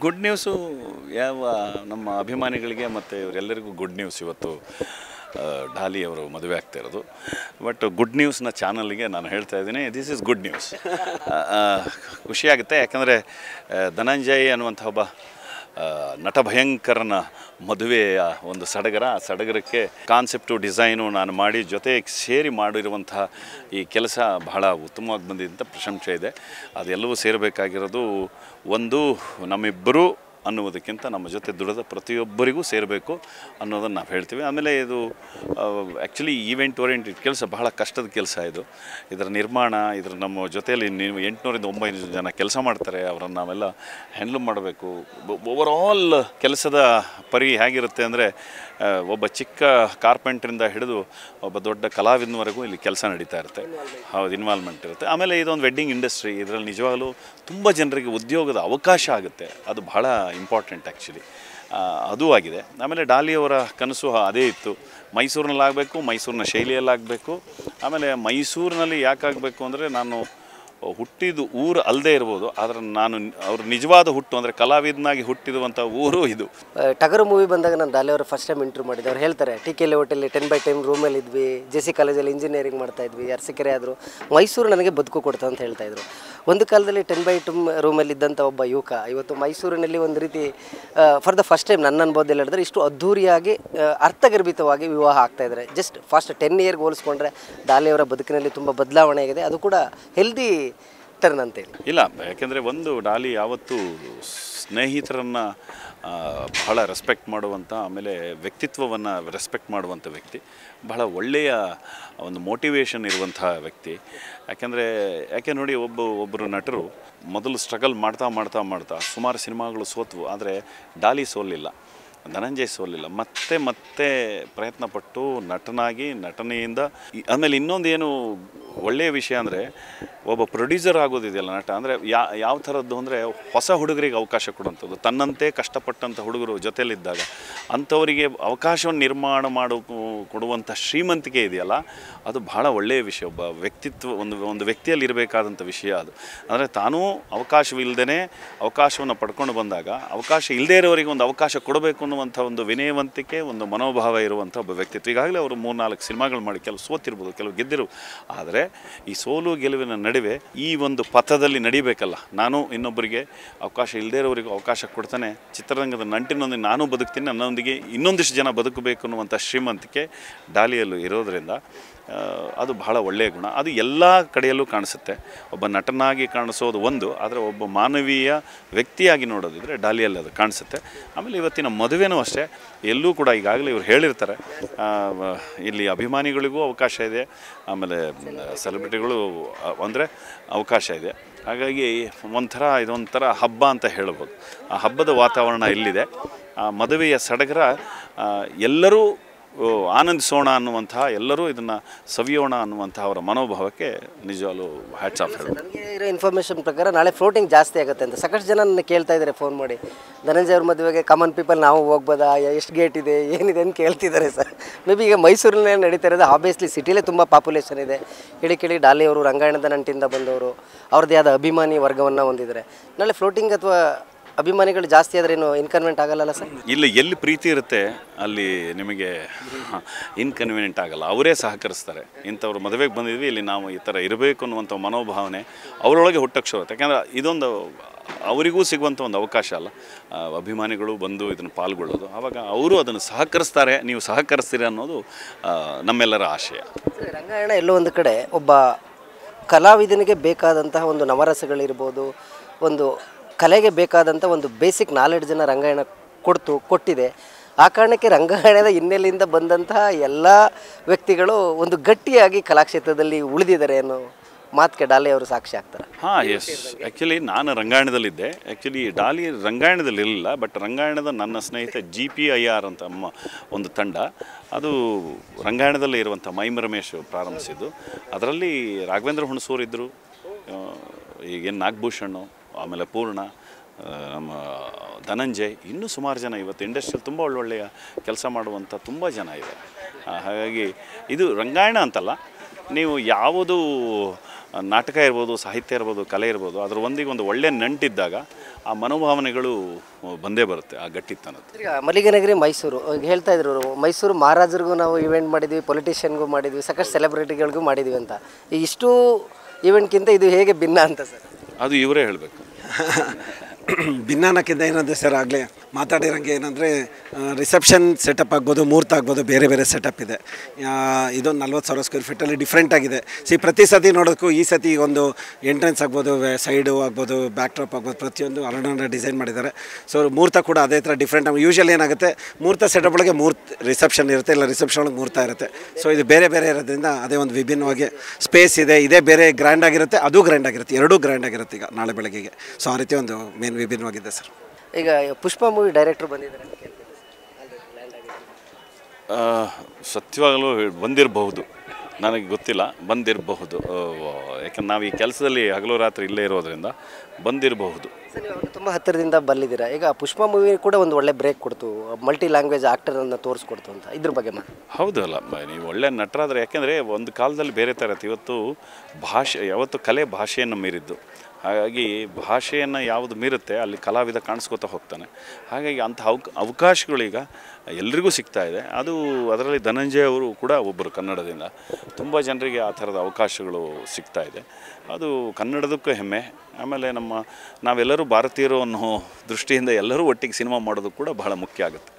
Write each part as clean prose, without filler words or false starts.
Good news ಯಾವ ನಮ್ಮ ಅಭಿಮಾನಿಗಳಿಗೆ ಮತ್ತು ಇವರೆಲ್ಲರಿಗೂ ಗುಡ್ ನ್ಯೂಸ್ ಇವತ್ತು ಡಾಲಿ ಅವರು ಮದುವೆ ಆಗ್ತಾ ಇರೋದು. ಬಟ್ ಗುಡ್ ನ್ಯೂಸ್ನ ಚಾನಲ್ಗೆ ನಾನು ಹೇಳ್ತಾ ಇದ್ದೀನಿ, ದಿಸ್ ಈಸ್ ಗುಡ್ ನ್ಯೂಸ್. ಖುಷಿಯಾಗುತ್ತೆ, ಯಾಕಂದರೆ ಧನಂಜಯ್ ಅನ್ನುವಂಥ ಒಬ್ಬ ನಟ ಭಯಂಕರನ ಮದುವೆಯ ಒಂದು ಸಡಗರ. ಆ ಸಡಗರಕ್ಕೆ ಕಾನ್ಸೆಪ್ಟು ಡಿಸೈನು ನಾನು ಮಾಡಿ ಜೊತೆ ಸೇರಿ ಮಾಡಿರುವಂಥ ಈ ಕೆಲಸ ಬಹಳ ಉತ್ತಮವಾಗಿ ಬಂದಿದ್ದಂಥ ಪ್ರಶಂಸೆ ಇದೆ. ಅದೆಲ್ಲವೂ ಸೇರಬೇಕಾಗಿರೋದು ಒಂದು ನಮ್ಮಿಬ್ಬರು ಅನ್ನುವುದಕ್ಕಿಂತ ನಮ್ಮ ಜೊತೆ ದುಡಿದ ಪ್ರತಿಯೊಬ್ಬರಿಗೂ ಸೇರಬೇಕು ಅನ್ನೋದನ್ನು ನಾವು ಹೇಳ್ತೀವಿ. ಆಮೇಲೆ ಇದು ಆ್ಯಕ್ಚುಲಿ ಈವೆಂಟ್ ಓರಿಯೆಂಟೆಡ್ ಕೆಲಸ, ಬಹಳ ಕಷ್ಟದ ಕೆಲಸ ಇದು. ಇದರ ನಿರ್ಮಾಣ, ನಮ್ಮ ಜೊತೆಯಲ್ಲಿ ನೀವು 800ರಿಂದ 900 ಜನ ಕೆಲಸ ಮಾಡ್ತಾರೆ, ಅವರನ್ನು ನಾವೆಲ್ಲ ಹ್ಯಾಂಡ್ಲ್ ಮಾಡಬೇಕು. ಓವರಾಲ್ ಕೆಲಸದ ಪರಿ ಹೇಗಿರುತ್ತೆ ಅಂದರೆ, ಒಬ್ಬ ಚಿಕ್ಕ ಕಾರ್ಪೆಂಟ್ರಿಂದ ಹಿಡಿದು ಒಬ್ಬ ದೊಡ್ಡ ಕಲಾವಿದನವರೆಗೂ ಇಲ್ಲಿ ಕೆಲಸ ನಡೀತಾ ಇರುತ್ತೆ. ಹೌದು, ಇನ್ವಾಲ್ವ್ಮೆಂಟ್ ಇರುತ್ತೆ. ಆಮೇಲೆ ಇದೊಂದು ವೆಡ್ಡಿಂಗ್ ಇಂಡಸ್ಟ್ರಿ, ಇದರಲ್ಲಿ ನಿಜವಾಗಲೂ ತುಂಬ ಜನರಿಗೆ ಉದ್ಯೋಗದ ಅವಕಾಶ ಆಗುತ್ತೆ. ಅದು ಬಹಳ ಇಂಪಾರ್ಟೆಂಟ್ ಆ್ಯಕ್ಚುಲಿ, ಅದೂ ಆಗಿದೆ. ಆಮೇಲೆ ಡಾಲಿಯವರ ಕನಸು ಅದೇ ಇತ್ತು, ಮೈಸೂರಿನಲ್ಲಾಗಬೇಕು, ಮೈಸೂರಿನ ಶೈಲಿಯಲ್ಲಾಗಬೇಕು. ಆಮೇಲೆ ಮೈಸೂರಿನಲ್ಲಿ ಯಾಕಾಗಬೇಕು ಅಂದರೆ, ನಾನು ಹುಟ್ಟಿದ್ದು ಊರು ಅಲ್ಲದೆ ಇರ್ಬೋದು, ಆದರೆ ನಾನು ಅವ್ರ ನಿಜವಾದ ಹುಟ್ಟು ಅಂದರೆ ಕಲಾವಿದನಾಗಿ ಹುಟ್ಟಿರುವಂಥ ಊರು ಇದು. ಟಗರು ಮೂವಿ ಬಂದಾಗ ನಾನು ಡಾಲಿ ಅವರು ಫಸ್ಟ್ ಟೈಮ್ ಇಂಟರ್ವ್ಯೂ ಮಾಡಿದ್ದೆ. ಅವ್ರು ಹೇಳ್ತಾರೆ, TKL ಹೋಟೆಲ್ಲಿ 10/10 ರೂಮಲ್ಲಿ ಇದ್ವಿ, JC ಕಾಲೇಜಲ್ಲಿ ಇಂಜಿನಿಯರಿಂಗ್ ಮಾಡ್ತಾಯಿದ್ವಿ, ಅರಸೀಕೆರೆ ಆದರು, ಮೈಸೂರು ನನಗೆ ಬದುಕು ಕೊಡ್ತಾ ಅಂತ ಹೇಳ್ತಾಯಿದ್ರು. ಒಂದು ಕಾಲದಲ್ಲಿ 10/2 ರೂಮಲ್ಲಿ ಇದ್ದಂಥ ಒಬ್ಬ ಯುವಕ ಇವತ್ತು ಮೈಸೂರಿನಲ್ಲಿ ಒಂದು ರೀತಿ ಫಾರ್ ದ ಫಸ್ಟ್ ಟೈಮ್ ನನ್ನ ಅನುಭವದಲ್ಲಿ ಹೇಳಿದ್ರೆ ಇಷ್ಟು ಅದ್ಧೂರಿಯಾಗಿ ಅರ್ಥಗರ್ಭಿತವಾಗಿ ವಿವಾಹ ಆಗ್ತಾಯಿದ್ದಾರೆ. ಜಸ್ಟ್ ಫಾಸ್ಟ್ 10 ಇಯರ್ಗೆ ಹೋಲಿಸ್ಕೊಂಡ್ರೆ ಡಾಲಿಯವರ ಬದುಕಿನಲ್ಲಿ ತುಂಬ ಬದಲಾವಣೆ ಆಗಿದೆ. ಅದು ಕೂಡ ಹೆಲ್ದಿ ಟರ್ನ್ ಅಂತೇಳಿ. ಇಲ್ಲ, ಯಾಕೆಂದರೆ ಒಂದು ಡಾಲಿ ಯಾವತ್ತೂ ಸ್ನೇಹಿತರನ್ನು ಬಹಳ ರೆಸ್ಪೆಕ್ಟ್ ಮಾಡುವಂಥ, ಆಮೇಲೆ ವ್ಯಕ್ತಿತ್ವವನ್ನು ರೆಸ್ಪೆಕ್ಟ್ ಮಾಡುವಂಥ ವ್ಯಕ್ತಿ, ಬಹಳ ಒಳ್ಳೆಯ ಒಂದು ಮೋಟಿವೇಶನ್ ಇರುವಂಥ ವ್ಯಕ್ತಿ. ಯಾಕೆ ನೋಡಿ, ಒಬ್ಬರು ನಟರು ಮೊದಲು ಸ್ಟ್ರಗಲ್ ಮಾಡ್ತಾ ಮಾಡ್ತಾ ಮಾಡ್ತಾ ಸುಮಾರು ಸಿನಿಮಾಗಳು ಸೋತ್ವು, ಆದರೆ ಡಾಲಿ ಸೋಲಿಲ್ಲ, ಧನಂಜಯ್ ಸೋಲಿಲ್ಲ. ಮತ್ತೆ ಪ್ರಯತ್ನಪಟ್ಟು ನಟನೆಯಿಂದ ಆಮೇಲೆ ಇನ್ನೊಂದೇನು ಒಳ್ಳೆಯ ವಿಷಯ ಅಂದರೆ, ಒಬ್ಬ ಪ್ರೊಡ್ಯೂಸರ್ ಆಗೋದಿದೆಯಲ್ಲ ನಟ, ಅಂದರೆ ಯಾವ ಥರದ್ದು ಅಂದರೆ, ಹೊಸ ಹುಡುಗರಿಗೆ ಅವಕಾಶ ಕೊಡುವಂಥದ್ದು. ತನ್ನಂತೆ ಕಷ್ಟಪಟ್ಟಂಥ ಹುಡುಗರು ಜೊತೆಯಲ್ಲಿದ್ದಾಗ ಅಂಥವರಿಗೆ ಅವಕಾಶವನ್ನು ನಿರ್ಮಾಣ ಕೊಡುವಂಥ ಶ್ರೀಮಂತಿಕೆ ಇದೆಯಲ್ಲ, ಅದು ಬಹಳ ಒಳ್ಳೆಯ ವಿಷಯ. ಒಬ್ಬ ವ್ಯಕ್ತಿತ್ವ ಒಂದು ವ್ಯಕ್ತಿಯಲ್ಲಿ ಇರಬೇಕಾದಂಥ ವಿಷಯ ಅದು. ಅಂದರೆ ತಾನೂ ಅವಕಾಶವಿಲ್ಲದೇ ಅವಕಾಶವನ್ನು ಪಡ್ಕೊಂಡು ಬಂದಾಗ, ಅವಕಾಶ ಇಲ್ಲದೇ ಇರೋರಿಗೆ ಒಂದು ಅವಕಾಶ ಕೊಡಬೇಕು ಅನ್ನುವಂಥ ಒಂದು ವಿನಯವಂತಿಕೆ, ಒಂದು ಮನೋಭಾವ ಇರುವಂಥ ಒಬ್ಬ ವ್ಯಕ್ತಿತ್ವ. ಈಗಾಗಲೇ ಅವರು 3-4 ಸಿನಿಮಾಗಳು ಮಾಡಿ, ಕೆಲವು ಸೋತಿರ್ಬೋದು, ಕೆಲವು ಗೆದ್ದಿರು. ಆದರೆ ಈ ಸೋಲು ಗೆಲುವಿನ ನಡುವೆ ಈ ಒಂದು ಪಥದಲ್ಲಿ ನಡಿಬೇಕಲ್ಲ. ನಾನು ಇನ್ನೊಬ್ಬರಿಗೆ ಅವಕಾಶ ಇಲ್ಲದೇ ಇರೋರಿಗೆ ಅವಕಾಶ ಕೊಡ್ತಾನೆ, ಚಿತ್ರರಂಗದ ನಂಟಿನೊಂದಿಗೆ ನಾನು ಬದುಕ್ತೀನಿ, ನನ್ನೊಂದಿಗೆ ಇನ್ನೊಂದಿಷ್ಟು ಜನ ಬದುಕಬೇಕು ಅನ್ನುವಂಥ ಶ್ರೀಮಂತಿಕೆ ಡಾಲಿಯಲ್ಲೂ ಇರೋದರಿಂದ ಅದು ಬಹಳ ಒಳ್ಳೆಯ ಗುಣ. ಅದು ಎಲ್ಲ ಕಡೆಯಲ್ಲೂ ಕಾಣಿಸುತ್ತೆ. ಒಬ್ಬ ನಟನಾಗಿ ಕಾಣಿಸೋದು ಒಂದು, ಆದರೆ ಒಬ್ಬ ಮಾನವೀಯ ವ್ಯಕ್ತಿಯಾಗಿ ನೋಡೋದಿದ್ರೆ ಡಾಲಿಯಲ್ಲಿ ಅದು ಕಾಣಿಸುತ್ತೆ. ಆಮೇಲೆ ಇವತ್ತಿನ ಮದುವೆನೂ ಅಷ್ಟೇ, ಎಲ್ಲೂ ಕೂಡ ಈಗಾಗಲೇ ಇವ್ರು ಹೇಳಿರ್ತಾರೆ, ಇಲ್ಲಿ ಅಭಿಮಾನಿಗಳಿಗೂ ಅವಕಾಶ ಇದೆ, ಆಮೇಲೆ ಸೆಲೆಬ್ರಿಟಿಗಳು ಅಂದರೆ ಅವಕಾಶ ಇದೆ. ಹಾಗಾಗಿ ಇದೊಂಥರ ಹಬ್ಬ ಅಂತ ಹೇಳ್ಬೋದು. ಆ ಹಬ್ಬದ ವಾತಾವರಣ ಇಲ್ಲಿದೆ. ಆ ಮದುವೆಯ ಸಡಗರ ಎಲ್ಲರೂ ಆನಂದಿಸೋಣ ಅನ್ನುವಂತಹ, ಎಲ್ಲರೂ ಇದನ್ನು ಸವಿಯೋಣ ಅನ್ನುವಂಥ ಅವರ ಮನೋಭಾವಕ್ಕೆ ನಿಜವಾಗ್ಲೂ ಹ್ಯಾಟ್ಸ್ ಆಫ್ ಹೇಳೋದು. ನನಗೆ ಇರೋ ಇನ್ಫಾರ್ಮೇಷನ್ ಪ್ರಕಾರ ನಾಳೆ ಫ್ಲೋಟಿಂಗ್ ಜಾಸ್ತಿ ಆಗುತ್ತೆ ಅಂತ ಸಾಕಷ್ಟು ಜನ ನನ್ನ ಕೇಳ್ತಾ ಇದ್ದಾರೆ ಫೋನ್ ಮಾಡಿ. ಧನಂಜಯ ಅವ್ರ ಮದುವೆಗೆ ಕಾಮನ್ ಪೀಪಲ್ ನಾವು ಹೋಗ್ಬೋದಾ, ಎಷ್ಟು ಗೇಟ್ ಇದೆ, ಏನಿದೆ ಅಂತ ಕೇಳ್ತಿದ್ದಾರೆ ಸರ್. ಮೇ ಬಿ ಈಗ ಮೈಸೂರಿನಲ್ಲಿ ನಡೀತಾ ಇರೋದು, ಆಬ್ವಿಯಸ್ಲಿ ಸಿಟಿಲೇ ತುಂಬ ಪಾಪ್ಯುಲೇಷನ್ ಇದೆ. ಕೇಳಿ ಡಾಲಿ ಅವರು ರಂಗಾಯಣದ ನಂಟಿಂದ ಬಂದವರು, ಅವ್ರದ್ದೇ ಆದ ಅಭಿಮಾನಿ ವರ್ಗವನ್ನು ಹೊಂದಿದ್ದಾರೆ. ನಾಳೆ ಫ್ಲೋಟಿಂಗ್ ಅಥವಾ ಅಭಿಮಾನಿಗಳು ಜಾಸ್ತಿ ಆದರೆ ಏನು ಇನ್ಕನ್ವೆಂಟ್ ಆಗಲ್ಲ ಸರ್? ಇಲ್ಲ, ಎಲ್ಲಿ ಪ್ರೀತಿ ಇರುತ್ತೆ ಅಲ್ಲಿ ನಿಮಗೆ ಇನ್ಕನ್ವೀನಿಯೆಂಟ್ ಆಗಲ್ಲ. ಅವರೇ ಸಹಕರಿಸ್ತಾರೆ. ಇಂಥವ್ರು ಮದುವೆಗೆ ಬಂದಿದ್ವಿ, ಇಲ್ಲಿ ನಾವು ಈ ಥರ ಇರಬೇಕು ಅನ್ನುವಂಥ ಮನೋಭಾವನೆ ಅವರೊಳಗೆ ಹುಟ್ಟಕ್ಷರುತ್ತೆ. ಯಾಕೆಂದರೆ ಇದೊಂದು ಅವರಿಗೂ ಸಿಗುವಂಥ ಒಂದು ಅವಕಾಶ ಅಲ್ಲ, ಅಭಿಮಾನಿಗಳು ಬಂದು ಇದನ್ನು ಪಾಲ್ಗೊಳ್ಳೋದು. ಆವಾಗ ಅವರು ಅದನ್ನು ಸಹಕರಿಸ್ತಾರೆ, ನೀವು ಸಹಕರಿಸ್ತೀರಿ ಅನ್ನೋದು ನಮ್ಮೆಲ್ಲರ ಆಶಯ. ರಂಗಾಯಣ ಎಲ್ಲೋ ಒಂದು ಕಡೆ ಒಬ್ಬ ಕಲಾವಿದನಿಗೆ ಬೇಕಾದಂತಹ ಒಂದು ನವರಸಗಳಿರ್ಬೋದು, ಒಂದು ಕಲೆಗೆ ಬೇಕಾದಂಥ ಒಂದು ಬೇಸಿಕ್ ನಾಲೆಡ್ಜನ್ನು ರಂಗಾಯಣ ಕೊಟ್ಟಿದೆ. ಆ ಕಾರಣಕ್ಕೆ ರಂಗಾಯಣದ ಹಿನ್ನೆಲೆಯಿಂದ ಬಂದಂತಹ ಎಲ್ಲ ವ್ಯಕ್ತಿಗಳು ಒಂದು ಗಟ್ಟಿಯಾಗಿ ಕಲಾಕ್ಷೇತ್ರದಲ್ಲಿ ಉಳಿದಿದ್ದಾರೆ ಅನ್ನೋ ಮಾತಿಗೆ ಡಾಲಿ ಅವರು ಸಾಕ್ಷಿ ಆಗ್ತಾರೆ. ಎಸ್, ಆ್ಯಕ್ಚುಲಿ ನಾನು ರಂಗಾಯಣದಲ್ಲಿದ್ದೆ. ಆ್ಯಕ್ಚುಲಿ ಡಾಲಿ ರಂಗಾಯಣದಲ್ಲಿ ಇರಲಿಲ್ಲ, ಬಟ್ ರಂಗಾಯಣದ ನನ್ನ ಸ್ನೇಹಿತ GPIR ಅಂತ ಒಂದು ತಂಡ, ಅದು ರಂಗಾಯಣದಲ್ಲೇ ಇರುವಂಥ ಮೈಮ್ ರಮೇಶ್ ಪ್ರಾರಂಭಿಸಿದ್ದು. ಅದರಲ್ಲಿ ರಾಘವೇಂದ್ರ ಹುಣಸೂರು ಇದ್ದರು, ಈಗೇನು ನಾಗಭೂಷಣ್, ಆಮೇಲೆ ಪೂರ್ಣ, ನಮ್ಮ ಧನಂಜಯ್, ಇನ್ನೂ ಸುಮಾರು ಜನ ಇವತ್ತು ಇಂಡಸ್ಟ್ರಿಯಲ್ಲಿ ತುಂಬ ಒಳ್ಳೊಳ್ಳೆಯ ಕೆಲಸ ಮಾಡುವಂಥ ತುಂಬ ಜನ ಇದೆ. ಹಾಗಾಗಿ ಇದು ರಂಗಾಯಣ ಅಂತಲ್ಲ, ನೀವು ಯಾವುದು ನಾಟಕ ಇರ್ಬೋದು, ಸಾಹಿತ್ಯ ಇರ್ಬೋದು, ಕಲೆ ಇರ್ಬೋದು, ಅದರ ಒಂದಿಗೆ ಒಂದು ಒಳ್ಳೆಯ ನಂಟಿದ್ದಾಗ ಆ ಮನೋಭಾವನೆಗಳು ಬಂದೇ ಬರುತ್ತೆ, ಆ ಗಟ್ಟಿತನದ್ದು. ಈಗ ಮಲ್ಲಿಗೆನಗರಿ ಮೈಸೂರು ಈಗ ಹೇಳ್ತಾ ಇದ್ರು ಅವರು, ಮೈಸೂರು ಮಹಾರಾಜರಿಗೂ ನಾವು ಇವೆಂಟ್ ಮಾಡಿದ್ವಿ, ಪೊಲಿಟಿಷಿಯನ್ಗೂ ಮಾಡಿದ್ವಿ, ಸಾಕಷ್ಟು ಸೆಲೆಬ್ರಿಟಿಗಳಿಗೂ ಮಾಡಿದ್ವಿ ಅಂತ. ಈ ಇಷ್ಟು ಈವೆಂಟ್ಗಿಂತ ಇದು ಹೇಗೆ ಭಿನ್ನ ಅಂತ ಸರ್? ಅದು ಇವರೇ ಹೇಳಬೇಕು. ಭಿನ್ನಾನಕ್ಕಿಂತ ಏನಂದರೆ ಸರ್, ಆಗಲೇ ಮಾತಾಡಿರೋಂಗೆ ಏನಂದರೆ ರಿಸೆಪ್ಷನ್ ಸೆಟಪ್ ಆಗ್ಬೋದು, ಮುಹೂರ್ತ ಆಗ್ಬೋದು, ಬೇರೆ ಬೇರೆ ಸೆಟಪ್ ಇದೆ. ಇದೊಂದು 40,000 ಸ್ಕ್ವೇರ್ ಫೀಟಲ್ಲಿ ಡಿಫ್ರೆಂಟ್ ಆಗಿದೆ. ಪ್ರತಿ ಸತಿ ನೋಡೋಕ್ಕೂ ಈ ಸತಿ ಒಂದು ಎಂಟ್ರೆನ್ಸ್ ಆಗ್ಬೋದು, ಸೈಡು ಆಗ್ಬೋದು, ಬ್ಯಾಕ್ ಡ್ರಾಪ್ ಆಗ್ಬೋದು, ಪ್ರತಿಯೊಂದು ಅರೌಂಡ್ ಡಿಸೈನ್ ಮಾಡಿದ್ದಾರೆ. ಸೊ ಮುಹೂರ್ತ ಕೂಡ ಅದೇ ಥರ ಡಿಫ್ರೆಂಟ್. ಯೂಶಲಿ ಏನಾಗುತ್ತೆ, ಮುಹೂರ್ತ ಸೆಟಪ್ ಒಳಗೆ ರಿಸೆಪ್ಷನ್ ಇರುತ್ತೆ, ಇಲ್ಲ ರಿಸೆಪ್ಷನ್ ಒಳಗೆ ಮುಹೂರ್ತ ಇರುತ್ತೆ. ಸೊ ಇದು ಬೇರೆ ಬೇರೆ ಇರೋದ್ರಿಂದ ಅದೇ ಒಂದು ವಿಭಿನ್ನವಾಗಿ ಸ್ಪೇಸ್ ಇದೆ. ಇದೇ ಬೇರೆ ಗ್ರ್ಯಾಂಡ್ ಆಗಿರುತ್ತೆ, ಅದು ಗ್ರ್ಯಾಂಡ್ ಆಗಿರುತ್ತೆ, ಎರಡೂ ಗ್ರ್ಯಾಂಡ್ ಆಗಿರುತ್ತೆ ಈಗ ನಾಳೆ ಬೆಳಗ್ಗೆಗೆ. ಸೊ ಆ ರೀತಿ ಒಂದು ಮೇನ್ ವಿಭಿನ್ನವಾಗಿದೆ ಸರ್. ಈಗ ಪುಷ್ಪ ಮೂವಿ ಡೈರೆಕ್ಟರ್ ಬಂದಿದ್ದಾರೆ, ಸತ್ಯವಾಗಲೂ ಬಂದಿರಬಹುದು, ನನಗೆ ಗೊತ್ತಿಲ್ಲ, ಬಂದಿರಬಹುದು. ಯಾಕಂದ್ರೆ ನಾವು ಈ ಕೆಲಸದಲ್ಲಿ ಹಗಲು ರಾತ್ರಿ ಇಲ್ಲೇ ಇರೋದ್ರಿಂದ ಬಂದಿರಬಹುದು. ತುಂಬ ಹತ್ತಿರದಿಂದ ಬಂದಿದ್ದೀರಾ. ಈಗ ಪುಷ್ಪ ಮೂವಿ ಕೂಡ ಒಂದು ಒಳ್ಳೆ ಬ್ರೇಕ್ ಕೊಡ್ತು, ಮಲ್ಟಿ ಲ್ಯಾಂಗ್ವೇಜ್ ಆ್ಯಕ್ಟರನ್ನು ತೋರಿಸ್ಕೊಡ್ತು ಅಂತ, ಇದ್ರ ಬಗ್ಗೆ ಹೌದು ಅಲ್ಲ, ನೀವು ಒಳ್ಳೆ ನಟರಾದರೆ, ಯಾಕೆಂದರೆ ಒಂದು ಕಾಲದಲ್ಲಿ ಬೇರೆ ಥರ ಇತ್ತು. ಇವತ್ತು ಭಾಷೆ, ಯಾವತ್ತು ಕಲೆ ಭಾಷೆಯನ್ನು ಮೀರಿದ್ದು. ಹಾಗಾಗಿ ಭಾಷೆಯನ್ನು ಯಾವುದು ಮೀರುತ್ತೆ ಅಲ್ಲಿ ಕಲಾವಿದ ಕಾಣಿಸ್ಕೊತಾ ಹೋಗ್ತಾನೆ. ಹಾಗಾಗಿ ಅಂಥ ಅವಕಾಶಗಳೀಗ ಎಲ್ರಿಗೂ ಸಿಗ್ತಾ ಇದೆ. ಅದರಲ್ಲಿ ಧನಂಜಯ ಅವರು ಕೂಡ ಒಬ್ಬರು ಕನ್ನಡದಿಂದ. ತುಂಬ ಜನರಿಗೆ ಆ ಥರದ ಅವಕಾಶಗಳು ಸಿಗ್ತಾ ಇದೆ. ಅದು ಕನ್ನಡದಕ್ಕೂ ಹೆಮ್ಮೆ. ಆಮೇಲೆ ನಾವೆಲ್ಲರೂ ಭಾರತೀಯರು ಅನ್ನೋ ದೃಷ್ಟಿಯಿಂದ ಎಲ್ಲರೂ ಒಟ್ಟಿಗೆ ಸಿನಿಮಾ ಮಾಡೋದು ಕೂಡ ಬಹಳ ಮುಖ್ಯ ಆಗುತ್ತೆ.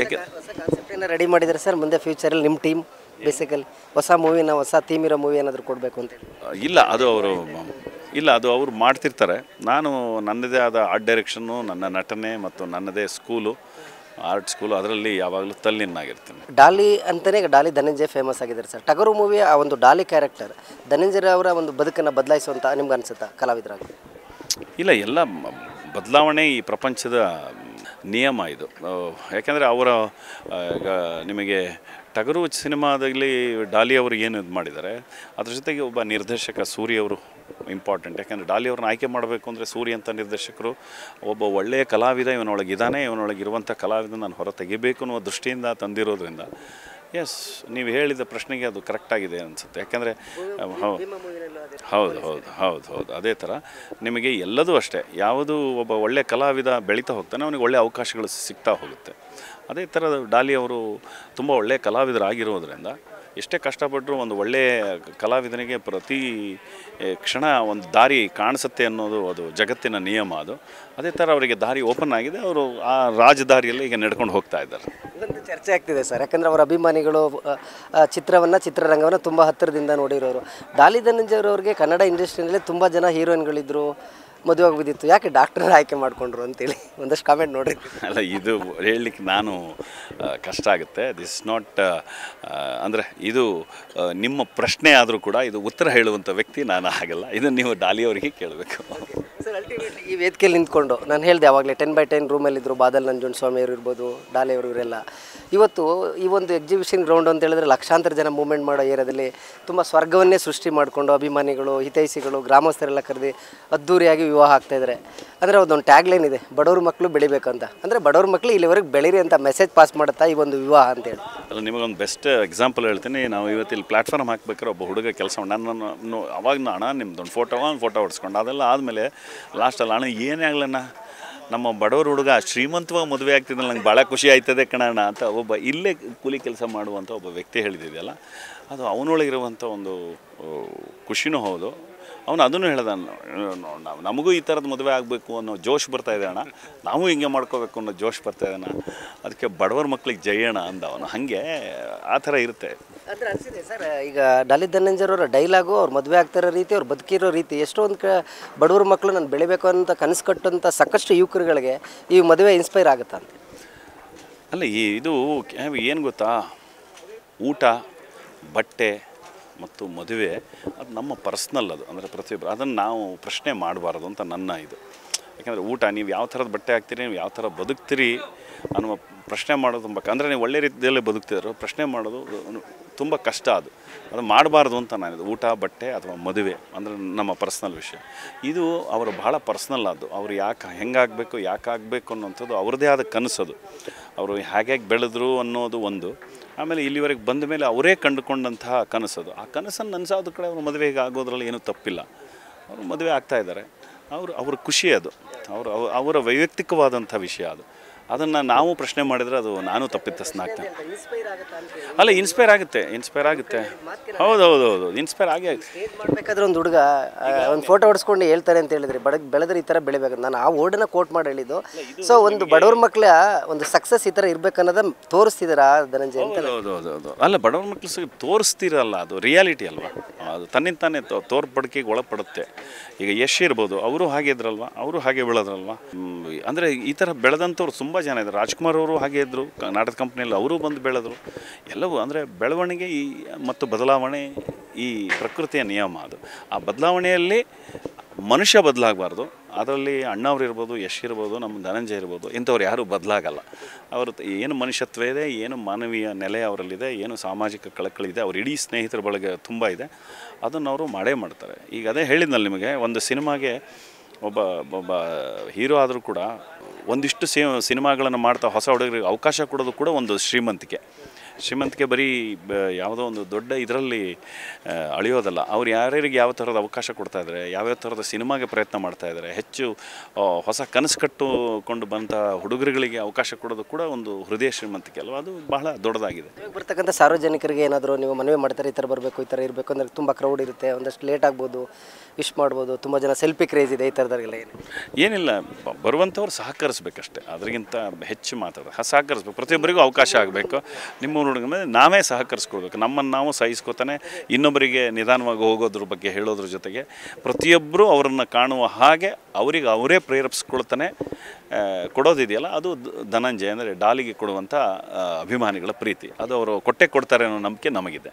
ಯಾಕೆ ಕಾನ್ಸೆಪ್ಟನ್ನು ರೆಡಿ ಮಾಡಿದ್ದಾರೆ ಸರ್, ಮುಂದೆ ಫ್ಯೂಚರಲ್ಲಿ ನಿಮ್ಮ ಟೀಮ್ ಬೇಸಿಕಲಿ ಹೊಸ ಮೂವಿನ, ಹೊಸ ಥೀಮ್ ಇರೋ ಮೂವಿ ಏನಾದರೂ ಕೊಡಬೇಕು ಅಂತ? ಇಲ್ಲ, ಅದು ಅವರು ಮಾಡ್ತಿರ್ತಾರೆ. ನಾನು ನನ್ನದೇ ಆದ ಆರ್ಟ್ ಡೈರೆಕ್ಷನ್ನು, ನನ್ನ ನಟನೆ ಮತ್ತು ನನ್ನದೇ ಸ್ಕೂಲು, ಆರ್ಟ್ ಸ್ಕೂಲು, ಅದರಲ್ಲಿ ಯಾವಾಗಲೂ ತಲ್ಲೀನಾಗಿರ್ತೀನಿ. ಡಾಲಿ ಅಂತಲೇ ಡಾಲಿ ಧನಂಜಯ ಫೇಮಸ್ ಆಗಿದ್ದಾರೆ ಸರ್. ಟಗರು ಮೂವಿಯ ಆ ಒಂದು ಡಾಲಿ ಕ್ಯಾರೆಕ್ಟರ್ ಧನಂಜಯ ಅವರ ಒಂದು ಬದುಕನ್ನು ಬದಲಾಯಿಸುವಂಥ ನಿಮ್ಗೆ ಅನಿಸುತ್ತಾ ಕಲಾವಿದರಾಗಿ? ಇಲ್ಲ, ಎಲ್ಲ ಬದಲಾವಣೆ ಈ ಪ್ರಪಂಚದ ನಿಯಮ ಇದು. ಯಾಕೆಂದರೆ ಈಗ ನಿಮಗೆ ಟಗರು ಸಿನಿಮಾದಲ್ಲಿ ಡಾಲಿ ಅವರು ಏನು ಇದು ಮಾಡಿದ್ದಾರೆ, ಅದ್ರ ಜೊತೆಗೆ ಒಬ್ಬ ನಿರ್ದೇಶಕ ಸೂರಿ ಅವರು ಇಂಪಾರ್ಟೆಂಟ್. ಯಾಕೆಂದರೆ ಡಾಲಿ ಅವ್ರನ್ನ ಆಯ್ಕೆ ಮಾಡಬೇಕು ಅಂದರೆ ಸೂರಿ ಅಂತ ನಿರ್ದೇಶಕರು ಒಬ್ಬ ಒಳ್ಳೆಯ ಕಲಾವಿದ, ಇವನೊಳಗಿದ್ದಾನೆ, ಇವನೊಳಗಿರುವಂಥ ಕಲಾವಿದ ನಾನು ಹೊರ ತೆಗಿಬೇಕು ಅನ್ನೋ ದೃಷ್ಟಿಯಿಂದ ತಂದಿರೋದ್ರಿಂದ ಎಸ್, ನೀವು ಹೇಳಿದ ಪ್ರಶ್ನೆಗೆ ಅದು ಕರೆಕ್ಟಾಗಿದೆ ಅನಿಸುತ್ತೆ. ಯಾಕೆಂದರೆ ಹೌದು ಅದೇ ಥರ ನಿಮಗೆ ಎಲ್ಲದೂ ಅಷ್ಟೇ, ಯಾವುದು ಒಬ್ಬ ಒಳ್ಳೆಯ ಕಲಾವಿದ ಬೆಳೀತಾ ಹೋಗ್ತಾನೆ ಅವನಿಗೆ ಒಳ್ಳೆಯ ಅವಕಾಶಗಳು ಸಿಗ್ತಾ ಹೋಗುತ್ತೆ. ಅದೇ ಥರ ಡಾಲಿ ಅವರು ತುಂಬ ಒಳ್ಳೆಯ ಕಲಾವಿದರಾಗಿರೋದ್ರಿಂದ ಎಷ್ಟೇ ಕಷ್ಟಪಟ್ಟರು ಒಂದು ಒಳ್ಳೆಯ ಕಲಾವಿದನಿಗೆ ಪ್ರತಿ ಕ್ಷಣ ಒಂದು ದಾರಿ ಕಾಣಿಸುತ್ತೆ ಅನ್ನೋದು ಅದು ಜಗತ್ತಿನ ನಿಯಮ. ಅದೇ ಥರ ಅವರಿಗೆ ದಾರಿ ಓಪನ್ ಆಗಿದೆ. ಅವರು ಆ ರಾಜದಾರಿಯಲ್ಲಿ ಈಗ ನಡ್ಕೊಂಡು ಹೋಗ್ತಾ ಇದ್ದಾರೆ. ಇದೊಂದು ಚರ್ಚೆ ಆಗ್ತಿದೆ ಸರ್, ಯಾಕಂದರೆ ಅವರ ಅಭಿಮಾನಿಗಳು ಚಿತ್ರರಂಗವನ್ನು ತುಂಬ ಹತ್ತಿರದಿಂದ ನೋಡಿರೋರು. ಡಾಲಿ ಧನಂಜಯವ್ರಿಗೆ ಕನ್ನಡ ಇಂಡಸ್ಟ್ರಿಯಲ್ಲಿ ತುಂಬ ಜನ ಹೀರೋಯಿನ್ಗಳಿದ್ದರು, ಮದುವೆ ಆಗೋದಿತ್ತು, ಯಾಕೆ ಡಾಕ್ಟರ್ ಆಯ್ಕೆ ಮಾಡಿಕೊಂಡ್ರು ಅಂತೇಳಿ ಒಂದಷ್ಟು ಕಾಮೆಂಟ್ ನೋಡ್ರಿ. ಅಲ್ಲ, ಇದು ಹೇಳಲಿಕ್ಕೆ ನಾನು ಕಷ್ಟ ಆಗುತ್ತೆ. ದಿಸ್ ನಾಟ್ ಅಂದರೆ ಇದು ನಿಮ್ಮ ಪ್ರಶ್ನೆ ಆದರೂ ಕೂಡ ಇದು ಉತ್ತರ ಹೇಳುವಂಥ ವ್ಯಕ್ತಿ ನಾನು ಆಗಲ್ಲ. ಇದನ್ನು ನೀವು ಡಾಲಿ ಅವರಿಗೆ ಕೇಳಬೇಕು. ಸರ್, ಅಲ್ಟಿಮೇಟ್ಲಿ ಈ ವೇದಿಕೆಯಲ್ಲಿ ನಿಂತ್ಕೊಂಡು ನಾನು ಹೇಳಿದೆ ಆವಾಗಲೇ 10x10 ರೂಮಲ್ಲಿದ್ದರು ಬಾದಲ್ ನಂಜುಂಡ ಸ್ವಾಮಿ ಅವರು ಇರ್ಬೋದು, ಡಾಲಿ ಅವರು ಇವರೆಲ್ಲ. ಇವತ್ತು ಈ ಒಂದು ಎಕ್ಸಿಬಿಷನ್ ಗ್ರೌಂಡ್ ಅಂತ ಹೇಳಿದ್ರೆ ಲಕ್ಷಾಂತರ ಜನ ಮೂವ್ಮೆಂಟ್ ಮಾಡೋ ಏರಿಯಾದಲ್ಲಿ ತುಂಬ ಸ್ವರ್ಗವನ್ನೇ ಸೃಷ್ಟಿ ಮಾಡಿಕೊಂಡು ಅಭಿಮಾನಿಗಳು, ಹಿತೈಷಿಗಳು, ಗ್ರಾಮಸ್ಥರೆಲ್ಲ ಕರೆದು ಅದ್ದೂರಿಯಾಗಿ ವಿವಾಹ ಆಗ್ತಾಯಿದ್ದಾರೆ. ಅಂದರೆ ಅದೊಂದು ಟ್ಯಾಗ್ಲೈನ್ ಇದೆ, ಬಡವ್ರ ಮಕ್ಕಳು ಬೆಳಿಬೇಕಂತ. ಅಂದರೆ ಬಡವ್ರ ಮಕ್ಕಳು ಇಲ್ಲಿವರೆಗೆ ಬೆಳೀರಿ ಅಂತ ಮೆಸೇಜ್ ಪಾಸ್ ಮಾಡುತ್ತಾ ಈ ಒಂದು ವಿವಾಹ ಅಂತೇಳಿ. ಅಲ್ಲ, ನಿಮಗೊಂದು ಬೆಸ್ಟ್ ಎಕ್ಸಾಂಪಲ್ ಹೇಳ್ತೀನಿ. ನಾವು ಇವತ್ತಿಲ್ಲಿ ಪ್ಲ್ಯಾಟ್ಫಾರ್ಮ್ ಹಾಕ್ಬೇಕಾದ್ರೆ ಒಬ್ಬ ಹುಡುಗ ಕೆಲಸ ನನ್ನನ್ನು ಅವಾಗ ಅಣ್ಣ ನಿಮ್ದೊಂದು ಫೋಟೋ ಹೊಡ್ಸ್ಕೊಂಡು ಅದೆಲ್ಲ ಆದಮೇಲೆ ಲಾಸ್ಟಲ್ಲಿ ಅಣ್ಣ ಏನೇ ಆಗಲಣ್ಣ ನಮ್ಮ ಬಡವ್ರ ಹುಡುಗ ಶ್ರೀಮಂತವಾಗಿ ಮದುವೆ ಆಗ್ತಿದ್ದಲ್ಲಿ ನಂಗೆ ಭಾಳ ಖುಷಿ ಆಯ್ತದೆ ಕಣಣ್ಣ ಅಂತ ಒಬ್ಬ ಇಲ್ಲೇ ಕೂಲಿ ಕೆಲಸ ಮಾಡುವಂಥ ಒಬ್ಬ ವ್ಯಕ್ತಿ ಹೇಳಿದ್ದಿದೆಯಲ್ಲ, ಅದು ಅವನೊಳಗಿರುವಂಥ ಒಂದು ಖುಷಿನೂ ಹೌದು. ಅವನು ಅದನ್ನು ಹೇಳ್ದ, ನಮಗೂ ಈ ಥರದ ಮದುವೆ ಆಗಬೇಕು ಅನ್ನೋ ಜೋಶ್ ಬರ್ತಾಯಿದೆ ಅಣ್ಣ, ನಾವು ಹಿಂಗೆ ಮಾಡ್ಕೋಬೇಕು ಅನ್ನೋ ಜೋಶ್ ಬರ್ತಾಯಿದೆ ಅಣ್ಣ, ಅದಕ್ಕೆ ಬಡವರ ಮಕ್ಳಿಗೆ ಜಯಣ್ಣ ಅಂದ ಅವನು. ಹಾಗೆ ಆ ಥರ ಇರುತ್ತೆ. ಅಂದರೆ ಅನಿಸಿದೆ ಸರ್, ಈಗ ಡಾಲಿ ಧನಂಜಯರವರ ಡೈಲಾಗು, ಅವ್ರು ಮದುವೆ ಆಗ್ತಿರೋ ರೀತಿ, ಅವ್ರು ಬದುಕಿರೋ ರೀತಿ, ಎಷ್ಟೊಂದು ಬಡವ್ರ ಮಕ್ಕಳು ನಾನು ಬೆಳಿಬೇಕು ಅಂತ ಕನಸು ಕಟ್ಟುವಂಥ ಸಾಕಷ್ಟು ಯುವಕರುಗಳಿಗೆ ಈ ಮದುವೆ ಇನ್ಸ್ಪೈರ್ ಆಗುತ್ತಾ ಅಂತ. ಅಲ್ಲ, ಇದು ಏನು ಗೊತ್ತಾ, ಊಟ, ಬಟ್ಟೆ ಮತ್ತು ಮದುವೆ ಅದು ನಮ್ಮ ಪರ್ಸ್ನಲ್. ಅದು ಅಂದರೆ ಪ್ರತಿಯೊಬ್ಬರು ಅದನ್ನು ನಾವು ಪ್ರಶ್ನೆ ಮಾಡಬಾರ್ದು ಅಂತ ನನ್ನ ಇದು. ಯಾಕೆಂದರೆ ಊಟ, ನೀವು ಯಾವ ಥರದ ಬಟ್ಟೆ ಹಾಕ್ತೀರಿ, ನೀವು ಯಾವ ಥರ ಬದುಕ್ತೀರಿ ಅನ್ನುವ ಪ್ರಶ್ನೆ ಮಾಡೋದು ತುಂಬ, ಅಂದರೆ ನೀವು ಒಳ್ಳೆ ರೀತಿಯಲ್ಲೇ ಬದುಕ್ತಿದ್ರು ಪ್ರಶ್ನೆ ಮಾಡೋದು ತುಂಬ ಕಷ್ಟ. ಅದು ಮಾಡಬಾರ್ದು ಅಂತ ನಾನಿದು. ಊಟ, ಬಟ್ಟೆ ಅಥವಾ ಮದುವೆ ಅಂದರೆ ನಮ್ಮ ಪರ್ಸ್ನಲ್ ವಿಷಯ. ಇದು ಅವರು ಬಹಳ ಪರ್ಸ್ನಲ್. ಅದು ಅವರು ಹೆಂಗಾಗಬೇಕು ಯಾಕಾಗಬೇಕು ಅನ್ನೋಂಥದ್ದು ಅವ್ರದ್ದೇ ಆದ ಕನಸದು. ಅವರು ಹೇಗೆ ಬೆಳೆದ್ರು ಅನ್ನೋದು ಒಂದು. ಆಮೇಲೆ ಇಲ್ಲಿವರೆಗೆ ಬಂದ ಮೇಲೆ ಅವರೇ ಕಂಡುಕೊಂಡಂತಹ ಕನಸದು. ಆ ಕನಸನ್ನು ನನಸಾದ ಕಡೆ ಅವರು ಮದುವೆಗೆ ಆಗೋದ್ರಲ್ಲಿ ಏನೂ ತಪ್ಪಿಲ್ಲ. ಅವರು ಮದುವೆ ಆಗ್ತಾಯಿದ್ದಾರೆ, ಅವ್ರ ಖುಷಿ ಅದು. ಅವರ ವೈಯಕ್ತಿಕವಾದಂಥ ವಿಷಯ ಅದು. ಅದನ್ನು ನಾವು ಪ್ರಶ್ನೆ ಮಾಡಿದರೆ ಅದು ನಾನು ತಪ್ಪಿತಸ್ಥನಾಗ್ತೇನೆ. ಅಲ್ಲ, ಇನ್ಸ್ಪೈರ್ ಆಗುತ್ತೆ. ಹೌದು, ಇನ್ಸ್ಪೈರ್ ಆಗೇ ಆಗುತ್ತೆ. ಸ್ಟೇಜ್ ಮಾಡಬೇಕಾದ್ರೆ ಒಂದು ಹುಡುಗ ಒಂದು ಫೋಟೋ ಹೊಡ್ಸ್ಕೊಂಡು ಹೇಳ್ತಾರೆ ಅಂತ ಹೇಳಿದ್ರಿ, ಬೆಳೆದ್ರೆ ಈ ಥರ ಬೆಳಿಬೇಕು. ನಾನು ಆ ವರ್ಡನ್ನ ಕೋಟ್ ಮಾಡಿ ಹೇಳಿದ್ದು. ಸೊ ಒಂದು ಬಡವ್ರ ಮಕ್ಕಳ ಒಂದು ಸಕ್ಸಸ್ ಈ ಥರ ಇರ್ಬೇಕನ್ನೋದ ತೋರಿಸ್ತಿದಾರ ಧನಂಜಯ ಅಂತ. ಹೌದು. ಅಲ್ಲ, ಬಡವ್ರ ಮಕ್ಕಳು ತೋರಿಸ್ತಿರಲ್ಲ, ಅದು ರಿಯಾಲಿಟಿ ಅಲ್ವಾ, ಅದು ತನ್ನಿಂದ ತಾನೇ ತೋರ್ಪಡಿಕೆಗೆ ಒಳಪಡುತ್ತೆ. ಈಗ ಯಶ್ ಇರ್ಬೋದು, ಅವರು ಹಾಗೆ ಇದ್ರಲ್ವ, ಅವರು ಹಾಗೆ ಬೆಳೆದ್ರಲ್ವ. ಅಂದರೆ ಈ ಥರ ಬೆಳೆದಂಥವ್ರು ತುಂಬ ಜನ ಇದ್ದಾರೆ. ರಾಜ್ಕುಮಾರ್ ಅವರು ಹಾಗೆ ಇದ್ದರು, ನಾಟಕ ಕಂಪ್ನಿಯಲ್ಲಿ ಅವರು ಬಂದು ಬೆಳೆದರು. ಎಲ್ಲವೂ ಅಂದರೆ ಬೆಳವಣಿಗೆ ಮತ್ತು ಬದಲಾವಣೆ ಈ ಪ್ರಕೃತಿಯ ನಿಯಮ. ಅದು ಆ ಬದಲಾವಣೆಯಲ್ಲಿ ಮನುಷ್ಯ ಬದಲಾಗಬಾರ್ದು. ಅದರಲ್ಲಿ ಅಣ್ಣವ್ರು ಇರ್ಬೋದು, ಯಶ್ ಇರ್ಬೋದು, ನಮ್ಮ ಧನಂಜಯ ಇರ್ಬೋದು, ಇಂಥವ್ರು ಯಾರೂ ಬದಲಾಗಲ್ಲ. ಅವರು ಏನು ಮನುಷ್ಯತ್ವ ಇದೆ, ಏನು ಮಾನವೀಯ ನೆಲೆ ಅವರಲ್ಲಿದೆ, ಏನು ಸಾಮಾಜಿಕ ಕಳಕಳಿದೆ, ಅವ್ರ ಇಡೀ ಸ್ನೇಹಿತರ ಬಳಗ ತುಂಬ ಇದೆ. ಅದನ್ನು ಅವರು ಮಾಡೇ ಮಾಡ್ತಾರೆ. ಈಗ ಅದೇ ಹೇಳಿದ್ನಲ್ಲ ನಿಮಗೆ, ಒಂದು ಸಿನಿಮಾಗೆ ಒಬ್ಬ ಹೀರೋ ಆದರೂ ಕೂಡ ಒಂದಿಷ್ಟು ಸಿನಿಮಾಗಳನ್ನು ಮಾಡ್ತಾ ಹೊಸ ಹುಡುಗರಿಗೆ ಅವಕಾಶ ಕೊಡೋದು ಕೂಡ ಒಂದು ಶ್ರೀಮಂತಿಕೆ ಬರೀ ಯಾವುದೋ ಒಂದು ದೊಡ್ಡ ಇದರಲ್ಲಿ ಅಳಿಯೋದಲ್ಲ. ಅವ್ರು ಯಾರ್ಯಾರಿಗೆ ಯಾವ ಥರದ ಅವಕಾಶ ಕೊಡ್ತಾಯಿದ್ದಾರೆ, ಯಾವ್ಯಾವ ಥರದ ಸಿನಿಮಾಗೆ ಪ್ರಯತ್ನ ಮಾಡ್ತಾಯಿದ್ದಾರೆ, ಹೆಚ್ಚು ಹೊಸ ಕನಸು ಕಟ್ಟುಕೊಂಡು ಬಂಥ ಹುಡುಗರುಗಳಿಗೆ ಅವಕಾಶ ಕೊಡೋದು ಕೂಡ ಒಂದು ಹೃದಯ ಶ್ರೀಮಂತಿಕೆ ಅಲ್ವ. ಅದು ಬಹಳ ದೊಡ್ಡದಾಗಿದೆ. ಬರ್ತಕ್ಕಂಥ ಸಾರ್ವಜನಿಕರಿಗೆ ಏನಾದರೂ ನೀವು ಮನವಿ ಮಾಡ್ತಾರೆ, ಈ ಥರ ಬರಬೇಕು, ಈ ಥರ ಇರಬೇಕು ಅಂದರೆ ತುಂಬ ಕ್ರೌಡ್ ಇರುತ್ತೆ, ಒಂದಷ್ಟು ಲೇಟ್ ಆಗ್ಬೋದು, ವಿಶ್ ಮಾಡ್ಬೋದು, ತುಂಬ ಜನ ಸೆಲ್ಫಿ ಕ್ರೇಜ್ ಇದೆ, ಈ ಥರದಾಗೆಲ್ಲ ಏನಿಲ್ಲ, ಬರುವಂಥವ್ರು ಸಹಕರಿಸ್ಬೇಕಷ್ಟೇ, ಅದರಿಗಿಂತ ಹೆಚ್ಚು ಸಹಕರಿಸ್ಬೇಕು. ಪ್ರತಿಯೊಬ್ಬರಿಗೂ ಅವಕಾಶ ಆಗಬೇಕು. ನಿಮ್ಮ ಹುಡುಗ ಮೇಲೆ ನಾವೇ ಸಹಕರಿಸ್ಕೊಳ್ಬೇಕು. ನಮ್ಮನ್ನು ನಾವು ಸಹಿಸ್ಕೋತಾನೆ ಇನ್ನೊಬ್ಬರಿಗೆ ನಿಧಾನವಾಗಿ ಹೋಗೋದ್ರ ಬಗ್ಗೆ ಹೇಳೋದ್ರ ಜೊತೆಗೆ ಪ್ರತಿಯೊಬ್ಬರು ಅವರನ್ನು ಕಾಣುವ ಹಾಗೆ ಅವರೇ ಪ್ರೇರೇಪಿಸ್ಕೊಳ್ತಾನೆ ಕೊಡೋದಿದೆಯಲ್ಲ, ಅದು ಧನಂಜಯ ಅಂದರೆ ಡಾಲಿಗೆ ಕೊಡುವಂಥ ಅಭಿಮಾನಿಗಳ ಪ್ರೀತಿ. ಅದು ಅವರು ಕೊಟ್ಟೆ ಕೊಡ್ತಾರೆ ಅನ್ನೋ ನಂಬಿಕೆ ನಮಗಿದೆ.